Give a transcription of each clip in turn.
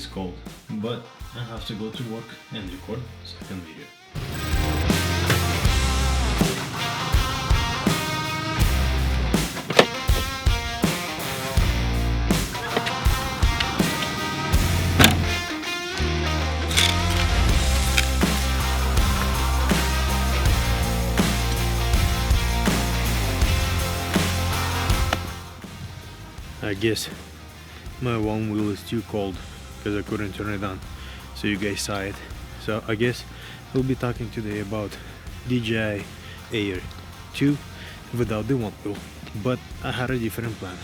is cold, but I have to go to work and record second video. I guess my one wheel is too cold because I couldn't turn it on, so you guys saw it. So I guess we'll be talking today about DJI Air 2 without the one wheel, but I had a different plan.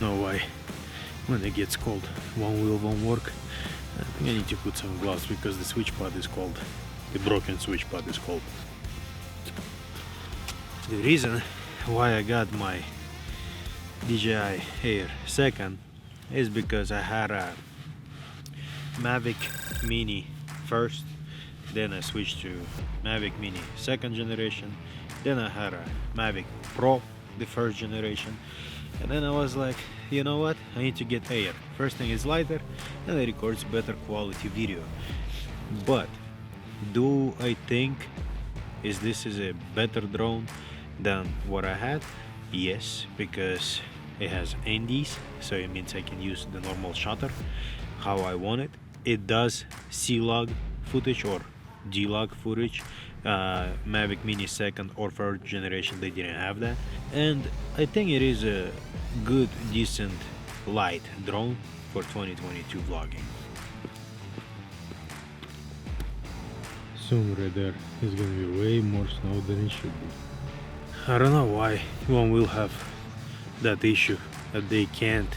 Know why when it gets cold one wheel won't work. I think I need to put some gloves because the switch pad is cold. The broken switch pad is cold. The reason why I got my DJI Air 2nd is because I had a Mavic Mini first, then I switched to Mavic Mini 2nd generation, then I had a Mavic Pro, the 1st generation, and then I was like, you know what, I need to get Air. First thing is lighter and it records better quality video. But do I think this is a better drone than what I had? Yes, because it has NDs, so it means I can use the normal shutter how I want it. It does C-Log footage or G-Log footage. Mavic Mini 2nd or 3rd generation, they didn't have that, and I think it is a good, decent, light drone for 2022 vlogging. Soon right there is gonna be way more snow than it should be. I don't know why one will have that issue that they can't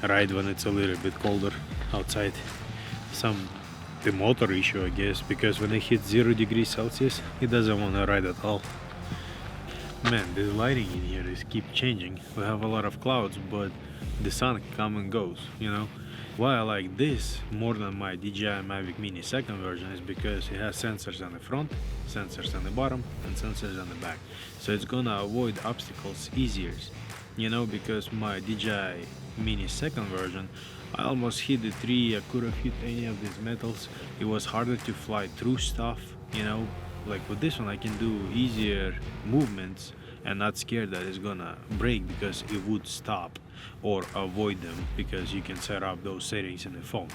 ride when it's a little bit colder outside. The motor issue, I guess, because when it hits 0 degrees Celsius it doesn't want to ride at all. Man, the lighting in here is keep changing. We have a lot of clouds, but the sun comes and goes, you know. Why I like this more than my DJI Mavic Mini 2nd version is because it has sensors on the front, sensors on the bottom, and sensors on the back, so it's gonna avoid obstacles easier, you know, because my DJI Mini 2nd version, I almost hit the tree, I could have hit any of these metals. It was harder to fly through stuff, you know. Like with this one I can do easier movements and not scared that it's gonna break because it would stop, or avoid them because you can set up those settings in the phone.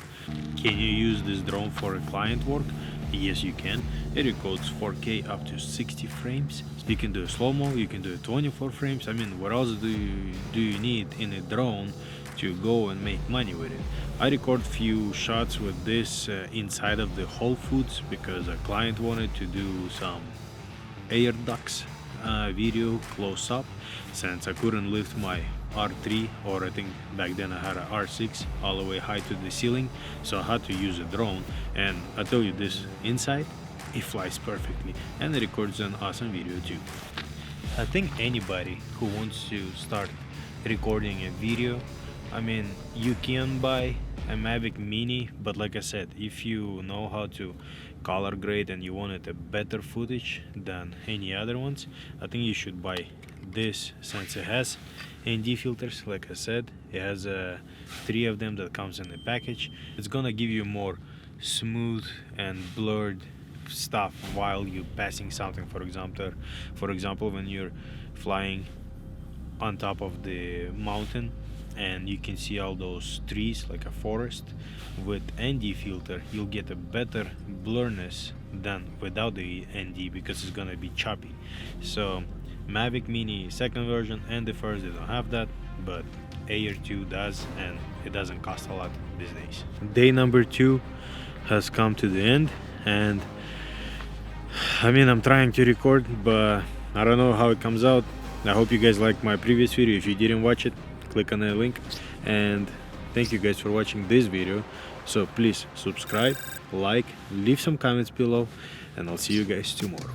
Can you use this drone for client work? Yes, you can. It records 4K up to 60 frames. You can do slow-mo, you can do 24 frames. I mean, what else do you need in a drone to go and make money with it? I record few shots with this inside of the Whole Foods because a client wanted to do some air ducts video close up, since I couldn't lift my R3, or I think back then I had a R6 all the way high to the ceiling, so I had to use a drone. And I tell you this, inside it flies perfectly and it records an awesome video too. I think anybody who wants to start recording a video, I mean, you can buy a Mavic Mini, but like I said, if you know how to color grade and you wanted a better footage than any other ones, I think you should buy this, since it has ND filters. Like I said, it has 3 of them that comes in the package. It's gonna give you more smooth and blurred stuff while you're passing something. For example, when you're flying on top of the mountain and you can see all those trees like a forest, with ND filter you'll get a better blurriness than without the ND, because it's gonna be choppy. So Mavic Mini 2nd version and the 1st, they don't have that, but Air 2 does, and it doesn't cost a lot these days. Day number 2 has come to the end, and I mean, I'm trying to record, but I don't know how it comes out. I hope you guys liked my previous video. If you didn't watch it, click on the link. And thank you guys for watching this video. So please subscribe, like, leave some comments below, and I'll see you guys tomorrow.